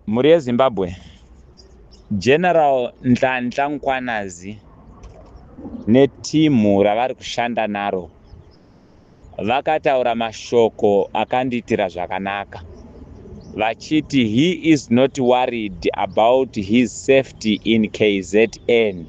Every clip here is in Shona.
Muri Zimbabwe, General Nhlanhla Nkwanazi netimu ravari kushanda naro vakataura mashoko akandiitira zvakanaka, vachiti he is not worried about his safety in KZN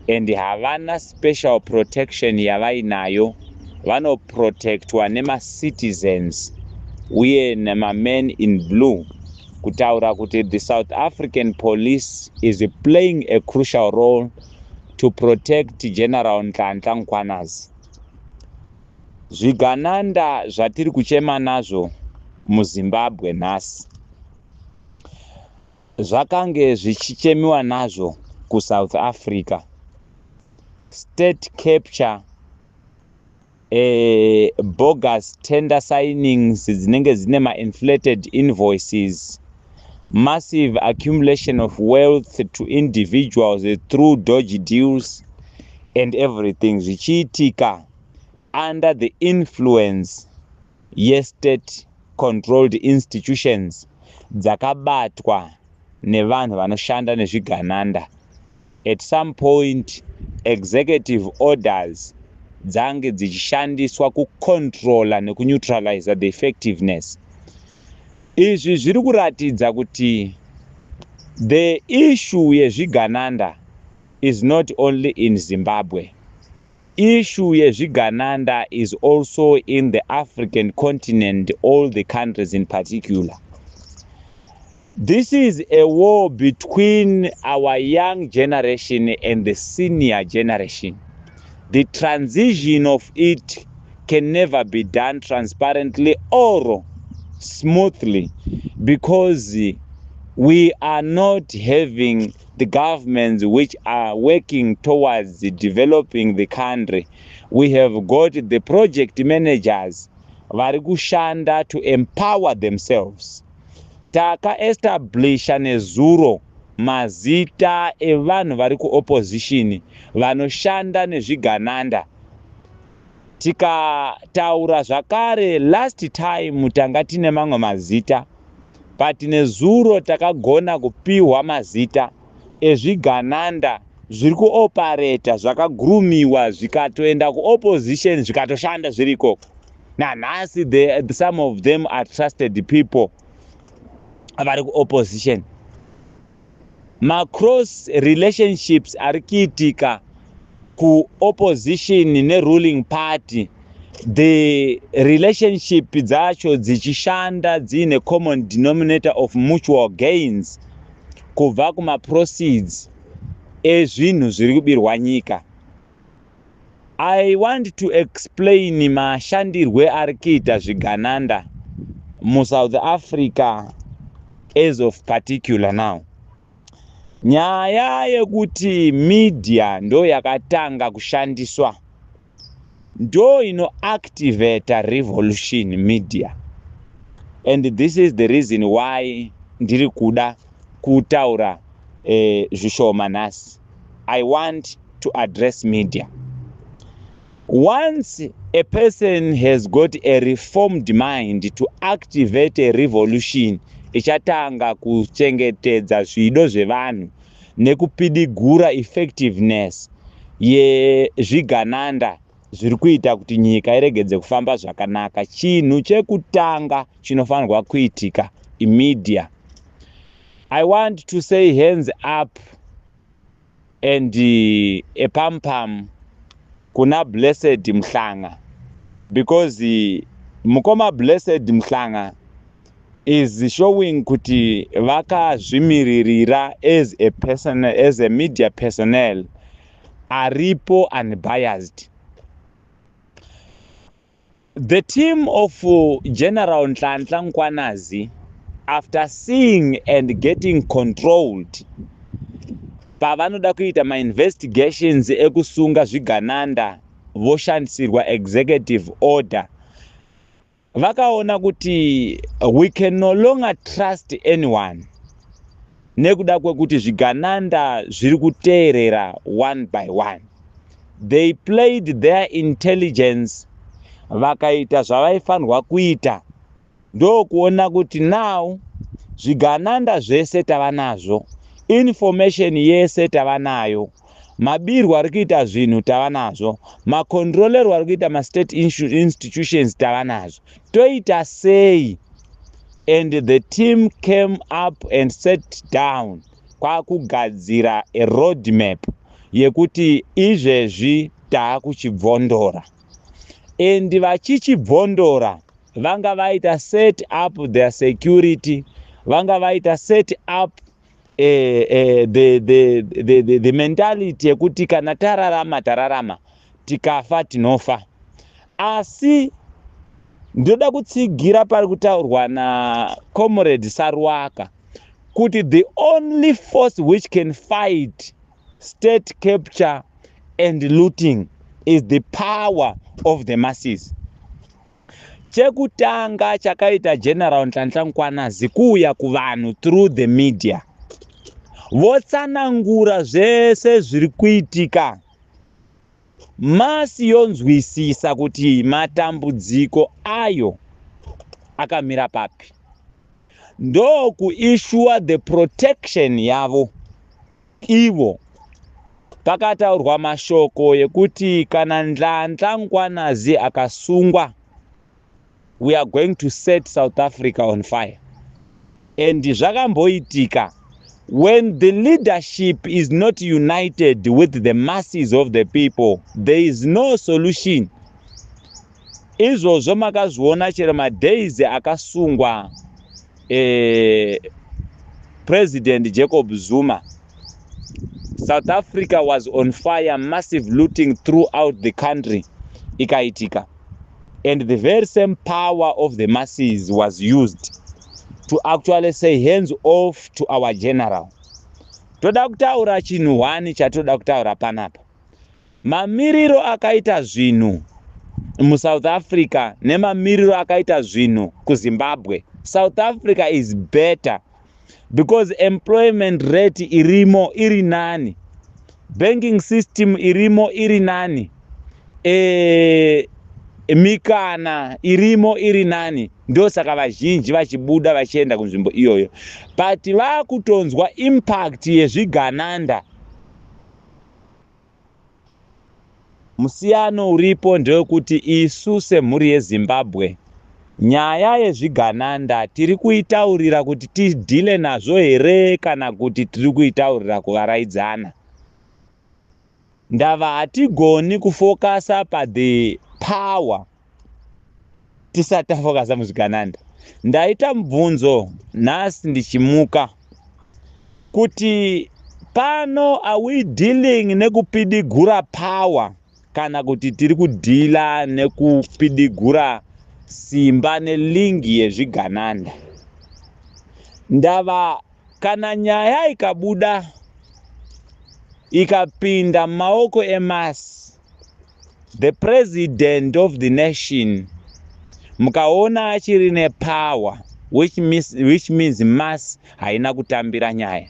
and havana special protection yavainayo, vanoprotectwa nema-citizens uye nema-men in blue, kutaura kuti the South African police is playing a crucial role to protect General Nhlanhla Nkwanazi. Zvigananda zvatiri kuchema nazvo muZimbabwe nhasi zvakange zvichichemiwa nazvo kuSouth Africa. State capture, bogus tender signings dzinenge dzine ma-inflated invoices, massive accumulation of wealth to individuals through dodgy deals and everything zvichiitika under the influence ye-state controlled institutions dzakabatwa nevanhu vanoshanda nezvigananda. At some point executive orders dzange dzichishandiswa kucontrola nekuneutralize the effectiveness. Izvi zviri kuratidza kuti the issue yezvigananda is not only in Zimbabwe. Issue yezvigananda is also in the African continent, all the countries in particular. This is a war between our young generation and the senior generation. The transition of it can never be done transparently or smoothly because we are not having the governments which are working towards developing the country. We have got the project managers vari kushanda to empower themselves. Taka-establisha nezuro mazita evanhu vari kuopposition vanoshanda nezvigananda. Tikataura zvakare last time tanga tine mamwe mazita, but nezuro takagona kupiwa mazita ezvigananda zviri kuoperata zvakagurumiwa zvikatoenda kuopposition zvikatoshanda zviri ikoko. Nanhasi some of them are trusted people vari kuopposition. Ma-cross relationships ari kuitika ku-opposition ne-ruling party, the relationship dzacho dzichishanda dziine common denominator of mutual gains kubva kuma-proceeds ezvinhu zviri kubirwa nyika. I want to explain mashandirwe ari kuita zvigananda muSouth Africa as of particular now. Nyaya yekuti media ndo yakatanga kushandiswa, ndo inoactivate revolution media, and this is the reason why ndiri kuda kutaura zvishoma nhasi. I want to address media. Once a person has got a reformed mind to activate a revolution, ichatanga kuchengetedza zvido zvevanhu nekupidigura effectiveness yezvigananda zviri kuita kuti nyika iregedze kufamba zvakanaka. Chinhu chekutanga chinofanirwa kuitika imedia. I want to say hands up and a pam kuna Blessed Mhlanga, because mukoma Blessed Mhlanga is showing kuti vakazvimiririra as a person, as a media personnel, aripo unbiased. The team of General Nhlanhla Nkwanazi, after seeing and getting controlled, pavanoda kuita ma-investigations ekusunga zvigananda voshandisirwa executive order, vakaona kuti we can no longer trust anyone nekuda kwekuti zvigananda zviri kuteerera one by one. They played their intelligence, vakaita zvavaifanirwa kuita, ndo kuona kuti now zvigananda zvese tava nazvo, information yese tava nayo, mabirwa ari kuita zvinhu tava nazvo, makontrolerwa ari kuita ma-state institutions tava nazvo. Toita sei? And the team came up and sat down kwakugadzira a roadmap yekuti izvezvi taakuchibvondora. And vachichibvondora vanga vaita set up their security, vanga vaita set up the mentality yekuti kana tararama tikafa tinofa. Asi ndoda kutsigira pari kutaurwa na Comrade Sarwaka kuti the only force which can fight state capture and looting is the power of the masses. Chekutanga chakaita General Nhlanhla Mkhwanazi kuuya kuvanhu through the media, votsanangura zvese zviri kuitika, masi yonzwisisa kuti matambudziko ayo akamira papi. Ndo kuissue the protection yavo ivo. Pakataurwa mashoko yekuti kana Nhlanhla Mkhwanazi akasungwa, we are going to set South Africa on fire. And zvakamboitika. When the leadership is not united with the masses of the people, there is no solution. Izvozvo makazviona chero madays akasungwa President Jacob Zuma. South Africa was on fire, massive looting throughout the country ikaitika. And the very same power of the masses was used to actually say hands off to our general. Toda kutaura chinhu hwani chatoda kutaura panapa. Mamiriro akaita zvinhu muSouth Africa nemamiriro akaita zvinhu kuZimbabwe. South Africa is better because employment rate irimo iri nani, banking system irimo iri nani, mikana irimo iri nani. Ndo saka vazhinji vachibuda vachienda kunzvimbo iyoyo. But vakutonzwa impact yezvigananda. Musiyano uripo ndewekuti isu semhuri yeZimbabwe, nyaya yezvigananda tiri kuitaurira kuti tidhile nazvo here kana kuti tiri kuitaurira kuvaraidzana. Ndava hatigoni kufokasa the power tisati tafokasa muzvigananda. Ndaita mubvunzo nhasi ndichimuka kuti pano are we dealing nekupidigura power kana kuti tiri kudhila nekupidigura simba nelingi yezvigananda. Ndava kana nyaya ikabuda ikapinda maoko emasi, the president of the nation, mukaona achiri nepower, which means mass haina kutambira nyaya.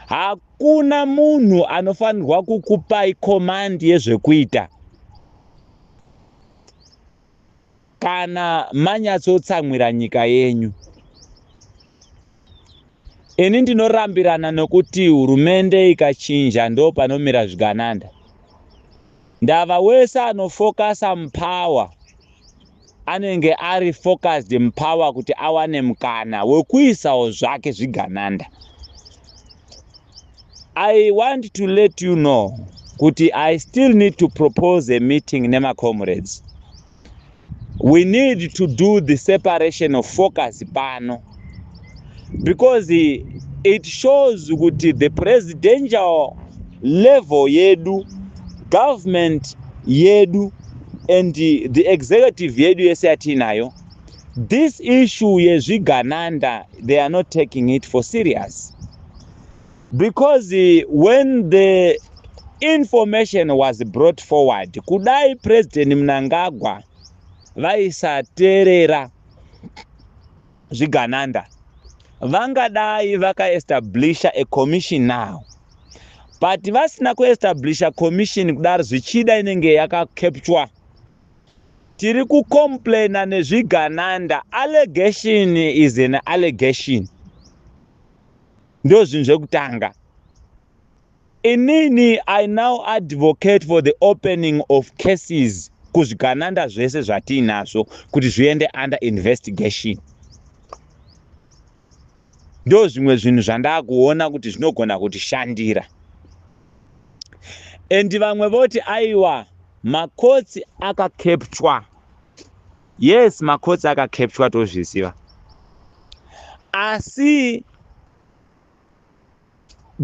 Hakuna munhu anofanirwa kukupai command yezvekuita kana manyatsotsamwira nyika yenyu. Ini ndinorambirana nokuti hurumende ikachinja ndo panomira zvigananda. Ndava wese anofokasa mupower anenge ari focused mupower kuti awane mukana wekuisawo zvake zvigananda. I want to let you know kuti I still need to propose a meeting nema comrades. We need to do the separation of focus pano, because it shows kuti the presidential level yedu, government yedu, and the executive yedu yese atinayo, this issue yezvigananda, they are not taking it for serious. Because when the information was brought forward, kudai President Mnangagwa vaisaterera zvigananda, vangadai vakaestablisha a commission now. But vasina kuestablisha commission kudaro zvichida inenge yakakepchwa tiri kucomplaina nezvigananda. Allegation is an allegation. Ndo zvinhu zvekutanga. Inini, I now advocate for the opening of cases kuzvigananda zvese zvatinazvo kuti zviende under investigation. Ndo zvimwe zvinhu zvandakuona kuti zvinogona kutishandira. And vamwe voti aiwa makotsi akakeptwa. Yes, makotsi akakeptwa tozviziva. Asi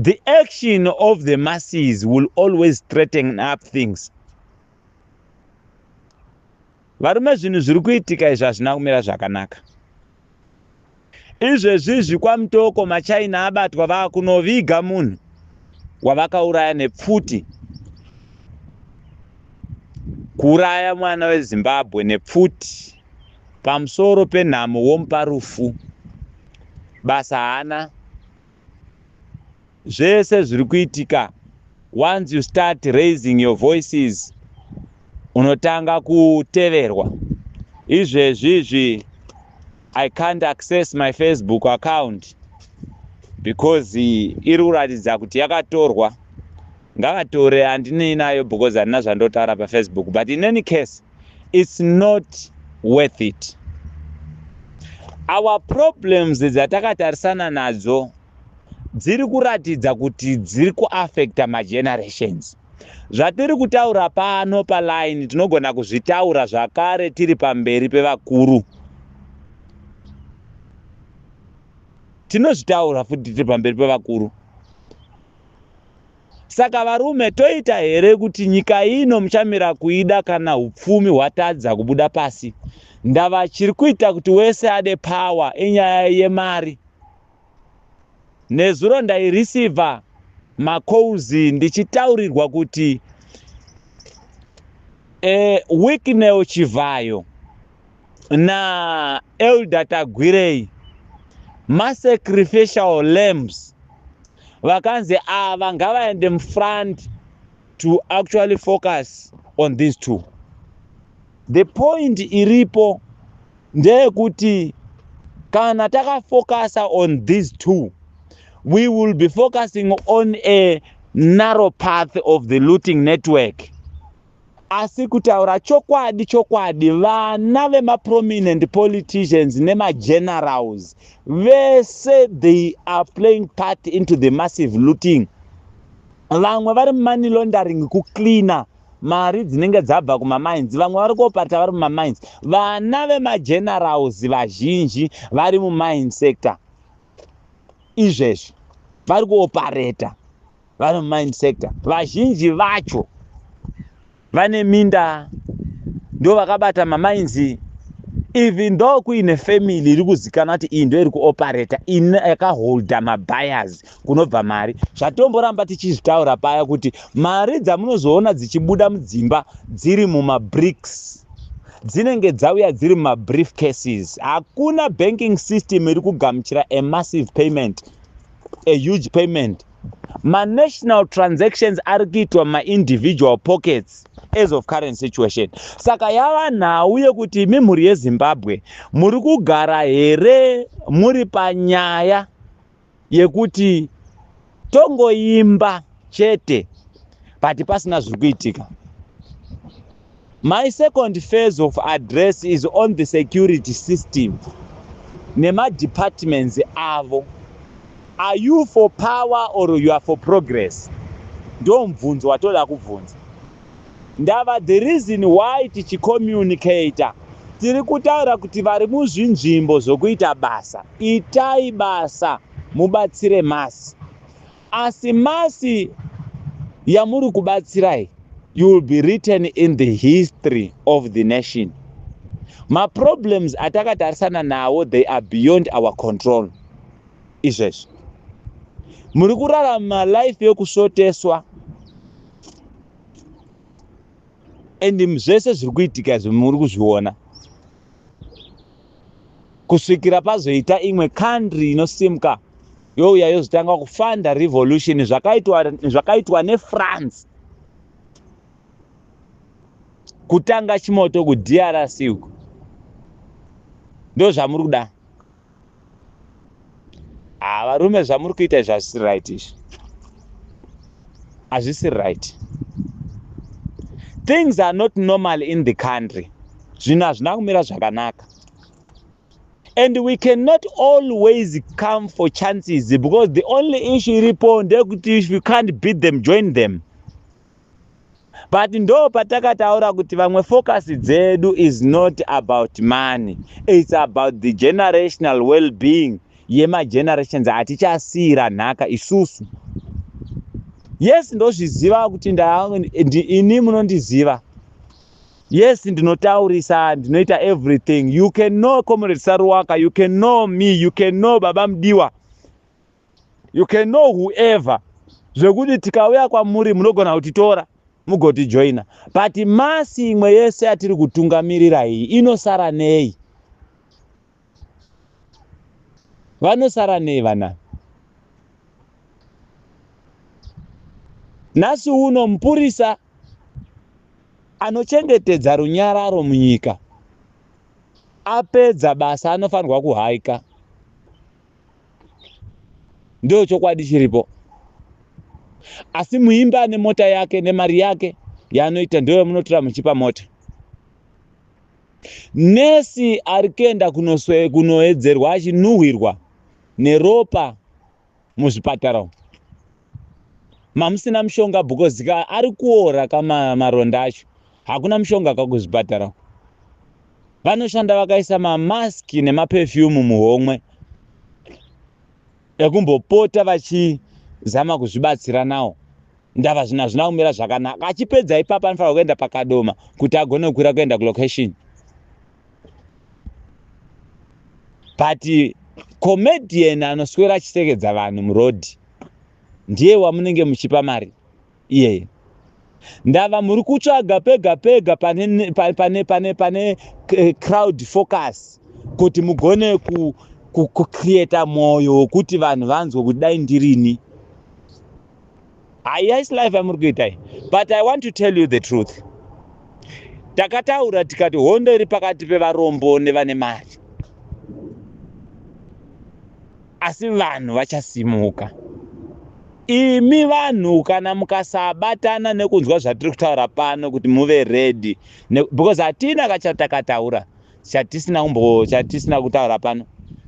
the action of the masses will always threaten up things. Varume zvinhu zviri kuitika izvi hazvina kumira zvakanaka. Izvezvizvi kwamutoko maChina abatwa vakunoviga munhu wavakauraya nepfuti. Kuuraya mwana weZimbabwe nepfuti pamusoro penhamo womupa rufu. Basa hana. Zvese zviri kuitika, once you start raising your voices, unotanga kuteverwa. Izvezvizvi I can't access my Facebook account because iri kuratidza kuti yakatorwa. Ngavatore, handinei nayo because handina zvandotaura paFacebook. But in any case, it's not worth it. Our problems dzatakatarisana nadzo dziri kuratidza kuti dziri kuaffecta magenerations. Zvatiri kutaura pano paline tinogona kuzvitaura zvakare tiri pamberi pevakuru. Tinozvitaura futi tiri pamberi pevakuru. Saka varume, toita here kuti nyika ino muchamira kuida kana upfumi hwatadza kubuda pasi? Ndava chiri kuita kuti wese ade power inyaya yemari. Nezuro ndaireceiva makouzi ndichitaurirwa kuti Wicknell Chivayo na Elder Tagwirei sacrificial lambs vakanzi ava ngavaende mufront to actually focus on these two. The point iripo ndeyekuti kana takafocusa on these two, we will be focusing on a narrow path of the looting network. Asi kutaura chokwadi vana vema-prominent politicians nema-generals vese they are playing part into the massive looting. Vamwe vari money laundering kucleana mari dzinenge dzabva kumamines, vamwe vari kuopata vari mumamines. Vana vema-generals vazhinji vari mumine sector. Izvezvi vari kuopareta vari mumine sector. Vazhinji vacho vane minda, ndo vakabata mamainzi. Even though kuine family iri kuzikana kuti iyi ndo iri kuopareta, yakaholda mabuyers kunobva mari. Zvatomboramba tichizvitaura paya kuti mari dzamunozoona dzichibuda mudzimba dziri mumabricks dzinenge dzauya dziri mumabriefcases. Hakuna banking system iri kugamuchira a massive payment, a huge payment. Ma-national transactions ari kuitwa ma-individual pockets as of current situation. Saka yava nhau yekuti mimhuri yeZimbabwe muri kugara here muri panyaya yekuti tongoimba chete but pasina zviri kuitika. My second phase of address is on the security system nema-departments avo. Are you for power or you are for progress? Ndo mvunzo watoda kubvunza. Ndava the reason why tichicommunicata tiri kutaura kuti vari muzvinzvimbo zvokuita basa, itai basa mubatsire masi. Asi masi yamuri kubatsirai, you will be written in the history of the nation. Ma problems atakatarisana nawo, they are beyond our control. Izvezvi muri kurarama life yokusoteswa, and zvese zviri kuitika izvi muri kuzviona kusvikira pazoita imwe country inosimuka youya yozotanga kufanda revolution zvakaitwa neFrance. kutanga chimoto ku DRC uko ndo zvamuri kuda. Varume zvamuri kuita zvasiri right izvi. Hazvisiri right. Things are not normal in the country. Zvinhu hazvina kumira zvakanaka. And we cannot always come for chances because the only issue iripo ndekuti if you can't beat them, join them. But ndo patakataura kuti vamwe focus dzedu is not about money. It's about the generational well-being yema generations atichasira nhaka isusu. Yes, ndozviziva kuti ini munondiziva. Yes, ndinotaurisa, ndinoita everything. You can know Comrade Saruwaka, you can know me, you can know Baba Mdiwa, you can know whoever. Zvekuti tikauya kwamuri munogona kutitora mugoti joina. But masi imwe yese atiri kutungamirira iyi inosara nei? Vanosara nei vana? Nhasi uno mupurisa anochengetedza runyararo munyika apedza basa anofanirwa kuhaika. Ndio chokwadi chiripo. Asi muimba ane mota yake nemari yake yaanoita ndio munotora muchipa mota. Nesi arikenda kunoedzerwa achinuhwirwa neropa muzvipatara. Mamusina mushonga because ari kuora kama maronda acho. Hakuna mushonga kakuzvipatara. Vanoshanda vakaisa mamaski nemaperfume muhomwe ekumbopota vachizama kuzvibatsira nawo. Ndava zvina kumira zvakanaka. Achipedza ipapa anofanira kuenda pakadoma kuti agone kukwira kuenda kulocation. But comedian anoswera achisekedza vanhu murodhi ndiye wamunenge muchipa mari iyeye. Ndava muri kutsvaga pega pane crowd focus kuti mugone kucreate moyo wekuti vanhu vanzwe kuti dai ndirini. Yes, life amuri kuita. But I want to tell you the truth. Takataura tikati hondo iri pakati pevarombo nevane mari. Asi vanhu vachasimuka. Imi vanhu kana mukasabatana nekunzwa zvatiri kutaura pano kuti muve ready because hatina kachatakataura chatisina kutaura pano.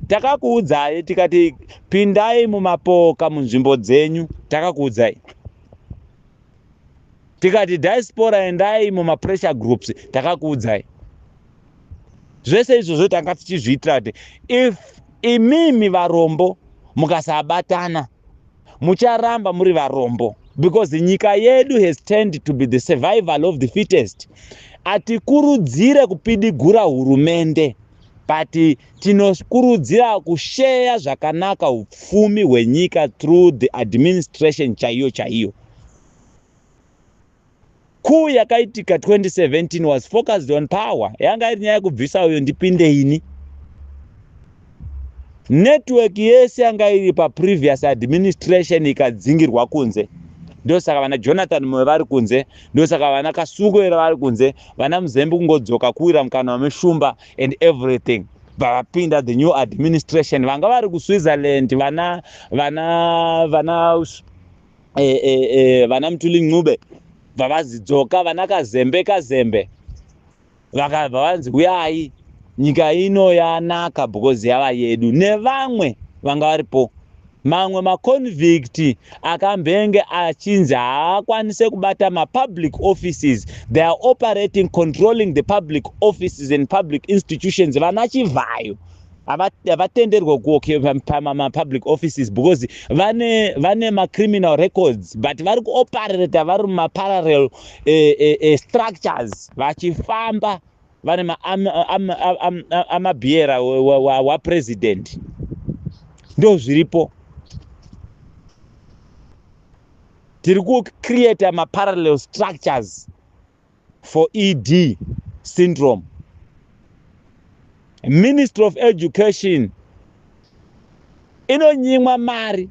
Takakuudzai tikati pindai mumapoka munzvimbo dzenyu, takakuudzai. Tikati diaspora endai mumapressure groups, takakuudzai. Zvese izvozvo tanga tichizviitira kuti if imimi varombo mukasabatana mucharamba muri varombo because nyika yedu has tended to be the survival of the fittest. Atikurudzire kupidigura hurumende but tinokurudzira kushare zvakanaka upfumi hwenyika through the administration chaiyo. Coup yakaitika 2017 was focused on power. Yanga iri nyaya kubvisa uyo ndipinde ini. Network yese yanga iri pa previous administration ikadzingirwa kunze. Ndio saka vana Jonathan Moyo vari kunze, ndio saka vana Kasuku era vari kunze, vana Muzembe kungodzoka kuwira mukana wameshumba and everything. Vapinda the new administration vanga vari ku Switzerland vana Mutuli Ncube vavazidzoka vana Kazembe vakabva vanzi uyai nyika ino yanaka because yava yedu nevamwe vanga varipo. Mamwe maconvict akambenge achinzi haakwanise kubata ma-public offices. They are operating, controlling the public offices and public institutions. Vana Chivayo havatenderwa kuoccupy ma-public offices because vane ma-criminal records but vari kuoperate vari ma-parallel structures vachifamba vane amabhiera wapresident. Ndo zviripo. Tiri create ma-parallel structures for ED syndrome. Ministry of Education inonyimwa mari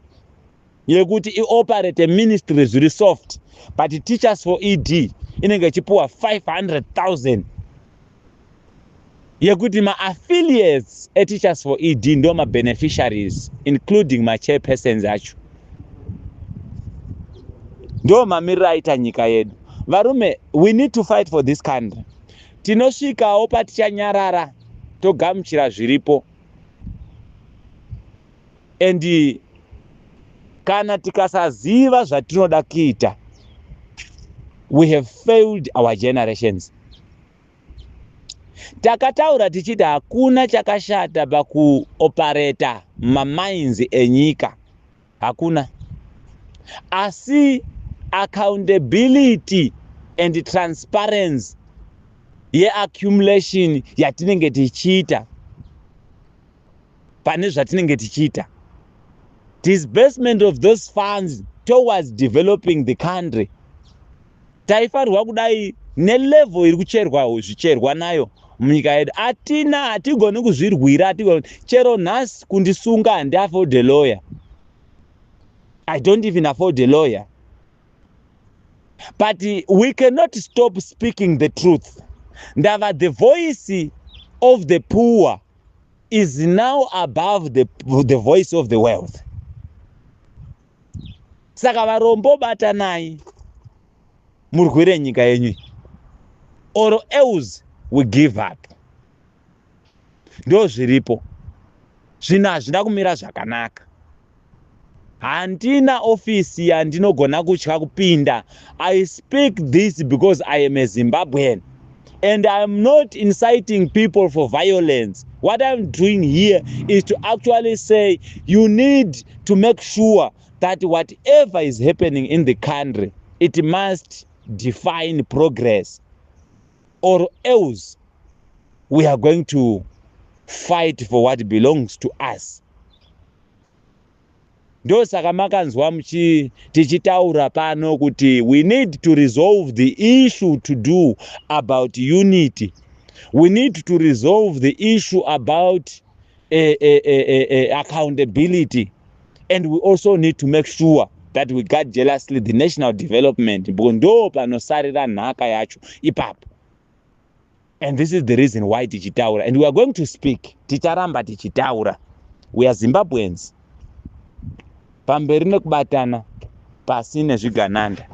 yekuti ioperate ministry zviri soft but teachers for ED inenge ichipuwa 500,000 yekuti ma-affiliates eTeachers for ED ndo ma-beneficiaries including ma-chairpersons acho. Ndo mamiriro aita nyika yedu. Varume, we need to fight for this country. Tinosvikawo patichanyarara togamuchira zviripo. And kana tikasaziva zvatinoda kuita, we have failed our generations. Takataura tichiti hakuna chakashata pakuoperata mamainzi enyika. Hakuna. Asi accountability and transparency accumulation yatinenge tichiita pane zvatinenge tichiita, disbursement of those funds towards developing the country, taifanirwa kudai nelevel iri kucherwa zvicherwa nayo munyika yedu. Hatigoni kuzvirwira, chero nhasi kundisunga handi afford a lawyer. I don't even afford a lawyer. But we cannot stop speaking the truth. Ndava, the voice of the poor is now above the voice of the wealth. Saka varombo batanai murwire nyika yenyu, or else we give up. Ndo zviripo. Zvina hazvina kumira zvakanaka. Handina ofisi yandinogona kutya kupinda. I speak this because I am a Zimbabwean. And I am not inciting people for violence. What I'm doing here is to actually say you need to make sure that whatever is happening in the country, it must define progress, or else we are going to fight for what belongs to us. Ndo saka makanzwa tichitaura pano kuti we need to resolve the issue to do about unity. We need to resolve the issue about accountability. And we also need to make sure that we guard jealously the national development. Ndo panosarira nhaka yacho ipapo. And this is the reason why tichitaura. And we are going to speak. Ticharamba tichitaura. We are Zimbabweans. Pamberi nekubatana, pasi nezvigananda.